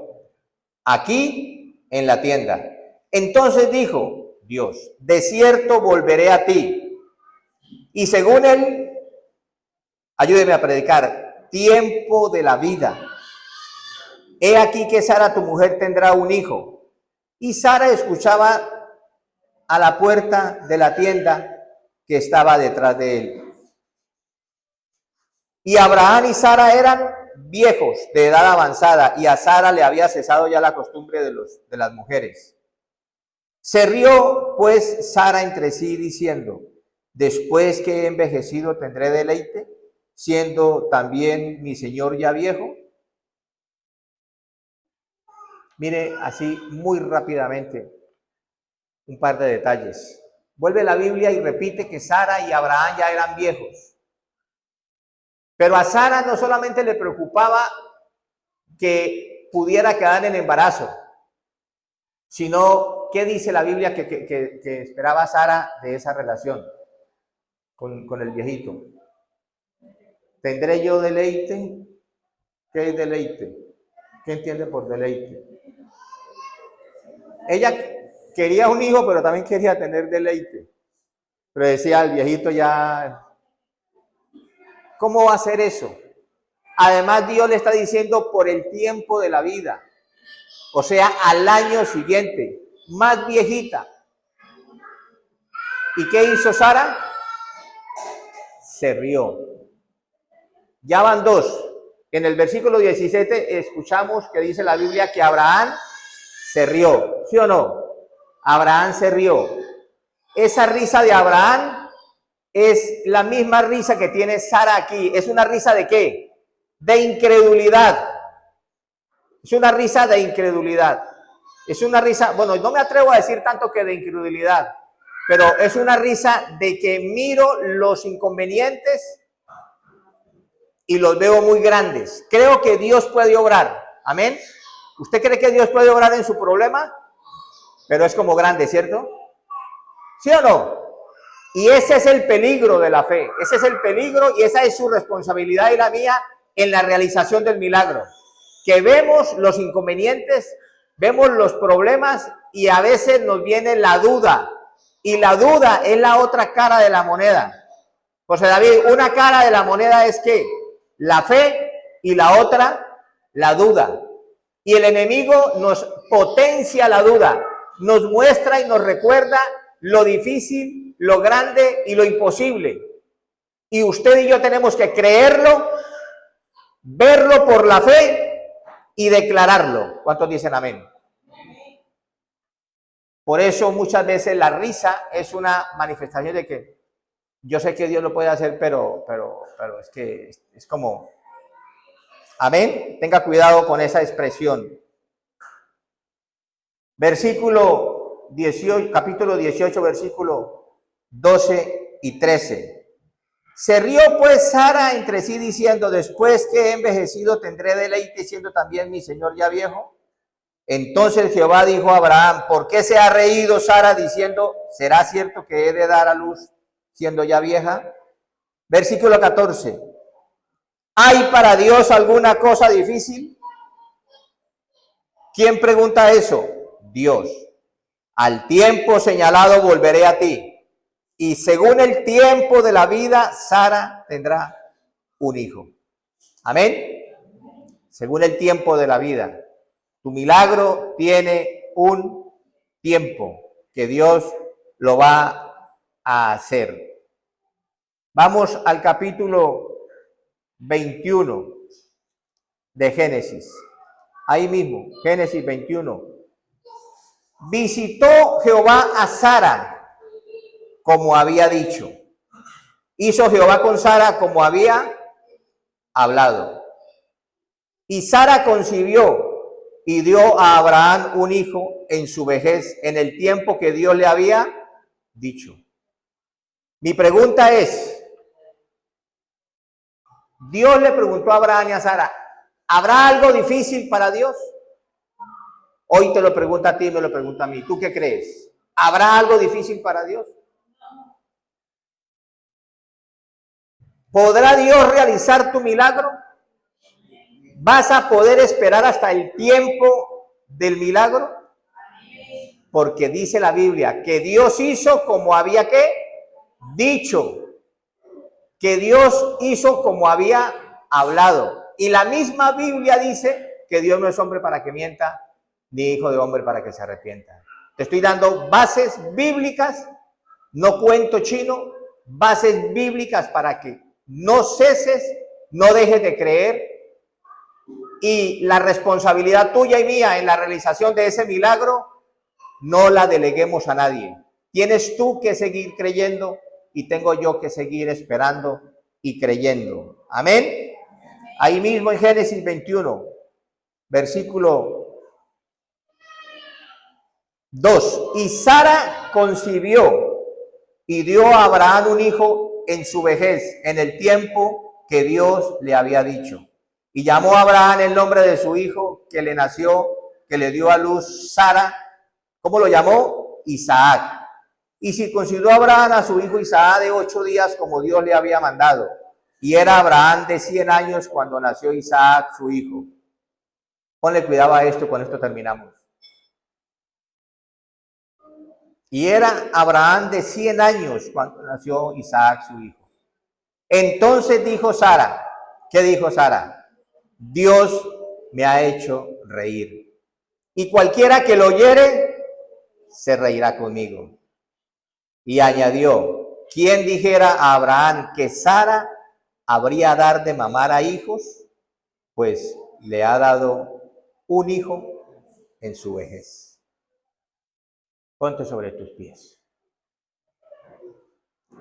aquí en la tienda. Entonces dijo Dios, de cierto volveré a ti. Y según él, ayúdeme a predicar, tiempo de la vida. He aquí que Sara tu mujer tendrá un hijo. Y Sara escuchaba a la puerta de la tienda que estaba detrás de él. Y Abraham y Sara eran viejos, de edad avanzada, y a Sara le había cesado ya la costumbre de las mujeres. Se rió pues Sara entre sí diciendo, después que he envejecido tendré deleite, siendo también mi señor ya viejo. Mire así muy rápidamente un par de detalles. Vuelve la Biblia y repite que Sara y Abraham ya eran viejos. Pero a Sara no solamente le preocupaba que pudiera quedar en embarazo, sino, ¿qué dice la Biblia que esperaba Sara de esa relación con el viejito? ¿Tendré yo deleite? ¿Qué es deleite? ¿Qué entiende por deleite? Ella quería un hijo, pero también quería tener deleite. Pero decía el viejito ya, ¿cómo va a ser eso? Además, Dios le está diciendo por el tiempo de la vida, o sea, al año siguiente, más viejita. ¿Y qué hizo Sara? Se rió. Ya van dos. En el versículo 17 escuchamos que dice la Biblia que Abraham se rió, ¿sí o no? Abraham se rió. Esa risa de Abraham es la misma risa que tiene Sara aquí. ¿Es una risa de qué? De incredulidad. Es una risa de incredulidad. Es una risa, bueno, no me atrevo a decir tanto que de incredulidad, pero es una risa de que miro los inconvenientes y los veo muy grandes. Creo que Dios puede obrar. Amén. ¿Usted cree que Dios puede obrar en su problema? Pero es como grande, ¿cierto? ¿Sí o no? Y ese es el peligro de la fe. Ese es el peligro y esa es su responsabilidad y la mía en la realización del milagro. Que vemos los inconvenientes, vemos los problemas y a veces nos viene la duda. Y la duda es la otra cara de la moneda. José David, una cara de la moneda es ¿qué? La fe y la otra, la duda. Y el enemigo nos potencia la duda, nos muestra y nos recuerda lo difícil, lo grande y lo imposible. Y usted y yo tenemos que creerlo, verlo por la fe y declararlo. ¿Cuántos dicen amén? Por eso muchas veces la risa es una manifestación de que yo sé que Dios lo puede hacer, pero es que es como, amén, tenga cuidado con esa expresión. Versículo 18, capítulo 18, versículo 12 y 13. Se rió pues Sara entre sí diciendo, después que he envejecido tendré deleite siendo también mi señor ya viejo. Entonces Jehová dijo a Abraham, ¿por qué se ha reído Sara diciendo, será cierto que he de dar a luz siendo ya vieja? Versículo 14. ¿Hay para Dios alguna cosa difícil? ¿Quién pregunta eso? Dios. Al tiempo señalado volveré a ti. Y según el tiempo de la vida, Sara tendrá un hijo. Amén. Según el tiempo de la vida. Tu milagro tiene un tiempo que Dios lo va a hacer. Vamos al capítulo 21 de Génesis. Ahí mismo, Génesis 21. Visitó Jehová a Sara como había dicho. Hizo Jehová con Sara como había hablado. Y Sara concibió y dio a Abraham un hijo en su vejez, en el tiempo que Dios le había dicho. Mi pregunta es, Dios le preguntó a Abraham y a Sara, ¿habrá algo difícil para Dios? Hoy te lo pregunta a ti, me lo pregunta a mí. ¿Tú qué crees? ¿Habrá algo difícil para Dios? ¿Podrá Dios realizar tu milagro? ¿Vas a poder esperar hasta el tiempo del milagro? Porque dice la Biblia que Dios hizo como había que dicho, que Dios hizo como había hablado. Y la misma Biblia dice que Dios no es hombre para que mienta, ni hijo de hombre para que se arrepienta. Te estoy dando bases bíblicas, no cuento chino, bases bíblicas para que no ceses, no dejes de creer, y la responsabilidad tuya y mía en la realización de ese milagro no la deleguemos a nadie. Tienes tú que seguir creyendo y tengo yo que seguir esperando y creyendo. Amén. Ahí mismo en Génesis 21, versículo 2. Y Sara concibió y dio a Abraham un hijo en su vejez, en el tiempo que Dios le había dicho. Y llamó a Abraham el nombre de su hijo que le nació, que le dio a luz Sara. ¿Cómo lo llamó? Isaac. Y circuncidó a Abraham a su hijo Isaac de 8 días como Dios le había mandado. Y era Abraham de 100 años cuando nació Isaac, su hijo. Ponle cuidado a esto, con esto terminamos. Y era Abraham de 100 años cuando nació Isaac, su hijo. Entonces dijo Sara, ¿qué dijo Sara? Dios me ha hecho reír. Y cualquiera que lo oyere, se reirá conmigo. Y añadió, ¿quién dijera a Abraham que Sara habría dar de mamar a hijos? Pues le ha dado un hijo en su vejez. Ponte sobre tus pies.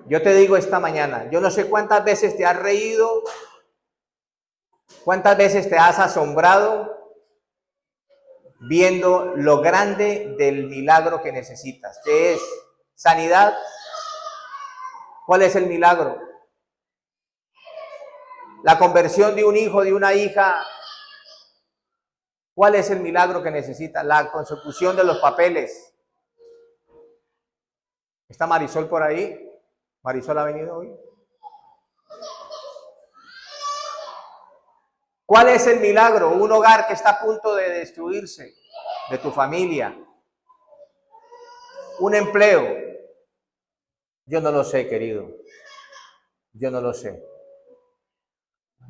Yo te digo esta mañana, yo no sé cuántas veces te has reído, cuántas veces te has asombrado viendo lo grande del milagro que necesitas, que es sanidad. ¿Cuál es el milagro? La conversión de un hijo, de una hija. ¿Cuál es el milagro que necesita? La consecución de los papeles. ¿Está Marisol por ahí? ¿Marisol ha venido hoy? ¿Cuál es el milagro? Un hogar que está a punto de destruirse, de tu familia. Un empleo. Yo no lo sé, querido. Yo no lo sé.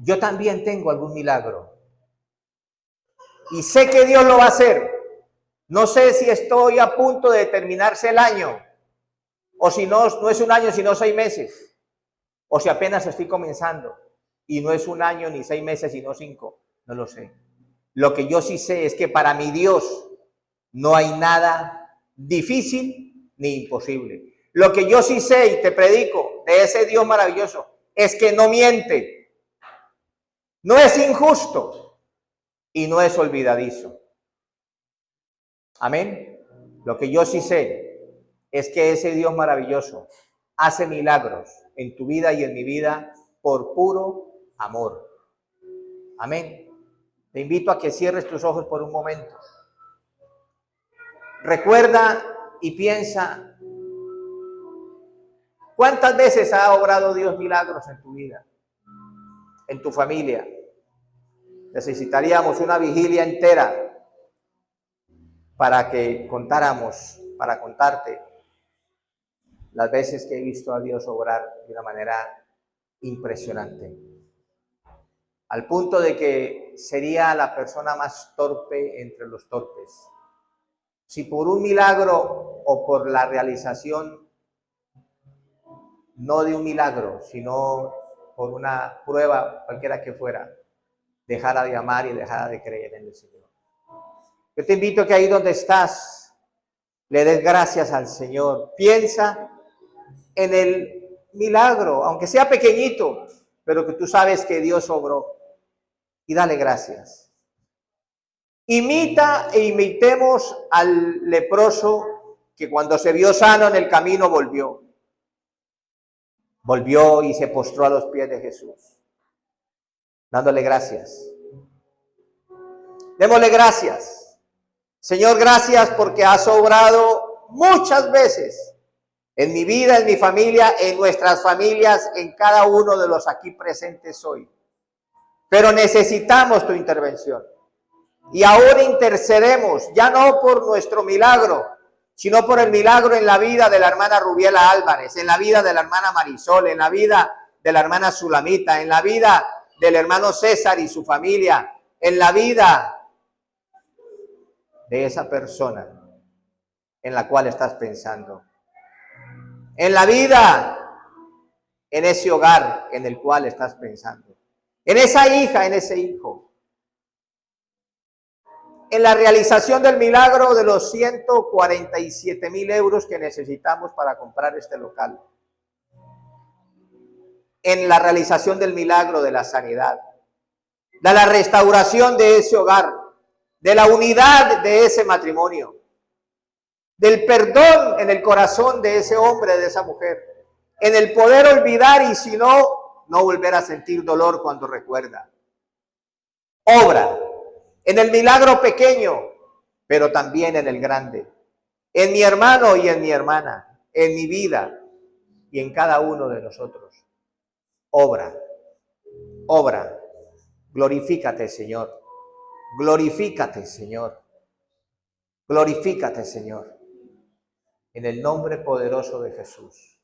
Yo también tengo algún milagro. Y sé que Dios lo va a hacer. No sé si estoy a punto de terminarse el año. O si no, no es un año, sino 6 meses. O si apenas estoy comenzando. Y no es un año, ni 6 meses, sino 5. No lo sé. Lo que yo sí sé es que para mi Dios no hay nada difícil ni imposible. Lo que yo sí sé y te predico de ese Dios maravilloso es que no miente, no es injusto y no es olvidadizo. Amén. Lo que yo sí sé es que ese Dios maravilloso hace milagros en tu vida y en mi vida por puro amor. Amén. Te invito a que cierres tus ojos por un momento. Recuerda y piensa, ¿cuántas veces ha obrado Dios milagros en tu vida, en tu familia? Necesitaríamos una vigilia entera para que contáramos, para contarte las veces que he visto a Dios obrar de una manera impresionante. Al punto de que sería la persona más torpe entre los torpes. Si por un milagro o por la realización, no de un milagro, sino por una prueba, cualquiera que fuera, dejara de amar y dejara de creer en el Señor. Yo te invito a que ahí donde estás, le des gracias al Señor. Piensa en el milagro, aunque sea pequeñito, pero que tú sabes que Dios obró. Y dale gracias. Imita e imitemos al leproso que cuando se vio sano en el camino volvió. volvió y se postró a los pies de Jesús, dándole gracias. Démosle gracias. Señor, gracias porque has obrado muchas veces en mi vida, en mi familia, en nuestras familias, en cada uno de los aquí presentes hoy. Pero necesitamos tu intervención. Y ahora intercedemos, ya no por nuestro milagro, sino por el milagro en la vida de la hermana Rubiela Álvarez, en la vida de la hermana Marisol, en la vida de la hermana Sulamita, en la vida del hermano César y su familia, en la vida de esa persona en la cual estás pensando, en la vida, en ese hogar en el cual estás pensando, en esa hija, en ese hijo, en la realización del milagro de los 147,000 euros que necesitamos para comprar este local, en la realización del milagro de la sanidad, de la restauración de ese hogar, de la unidad de ese matrimonio, del perdón en el corazón de ese hombre, de esa mujer, en el poder olvidar y si no, no volver a sentir dolor cuando recuerda. Obra en el milagro pequeño, pero también en el grande, en mi hermano y en mi hermana, en mi vida y en cada uno de nosotros. Obra, obra, glorifícate, Señor, glorifícate, Señor, glorifícate, Señor, en el nombre poderoso de Jesús,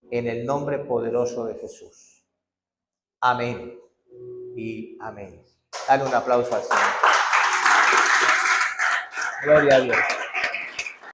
en el nombre poderoso de Jesús. Amén y amén. Dale un aplauso al Señor. Gloria a Dios.